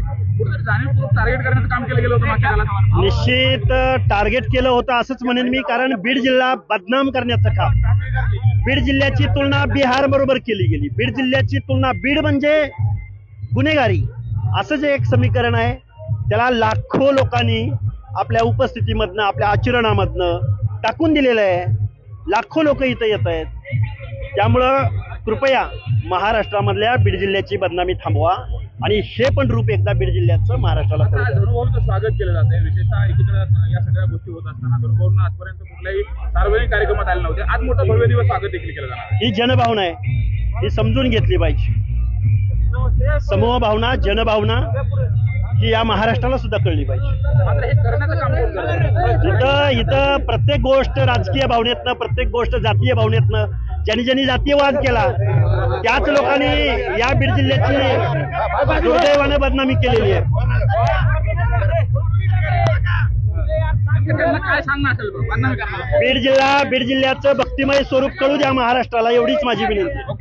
होते, कुठेतरी जाणीवपूर्वक टार्गेट करण्याचं काम केलं गेलं होतं मागच्या काळात? निश्चित टार्गेट केलं होतं असंच म्हणेन मी, कारण बीड जिल्हा बदनाम करण्याचं काम. बीड जिल्ह्याची तुलना बिहार बरोबर केली गेली. बीड जिल्ह्याची तुलना, बीड म्हणजे गुन्हेगारी असं जे एक समीकरण आहे, त्याला लाखो लोकांनी आपल्या उपस्थितीमधनं, आपल्या आचरणामधनं टाकून दिलेलं आहे. लाखो लोक इथं येत आहेत. त्यामुळं कृपया महाराष्ट्रामधल्या बीड जिल्ह्याची बदनामी थांबवा आणि हे पण रूप एकदा बीड जिल्ह्याचं महाराष्ट्राला कळू द्या. धनुभाऊंचं स्वागत केलं जातंय, विशेषतः एकीकडे या सगळ्या गोष्टी होत असताना धनुभाऊंना आजपर्यंत कुठल्याही सार्वजनिक कार्यक्रमात आले नव्हते. आज मोठा भव्य दिवस स्वागत देखील केलं जाणार आहे. ही जनभावना आहे, ही समजून घेतली पाहिजे. समूह भावना, जनभावना ही या महाराष्ट्राला सुद्धा कळली पाहिजे. मात्र हे करण्याचं काम कोण करतं? इथं प्रत्येक गोष्ट राजकीय भावनेतनं, प्रत्येक गोष्ट जातीय भावनेतनं, ज्यांनी जातीयवाद केला त्याच लोकांनी या बीड जिल्ह्याची दुर्दैवानं बदनामी केलेली आहे. त्यांना काय सांगणं असेल बदनामी करणार? बीड जिल्ह्याचं भक्तिमय स्वरूप कळू द्या महाराष्ट्राला, एवढीच माझी विनंती.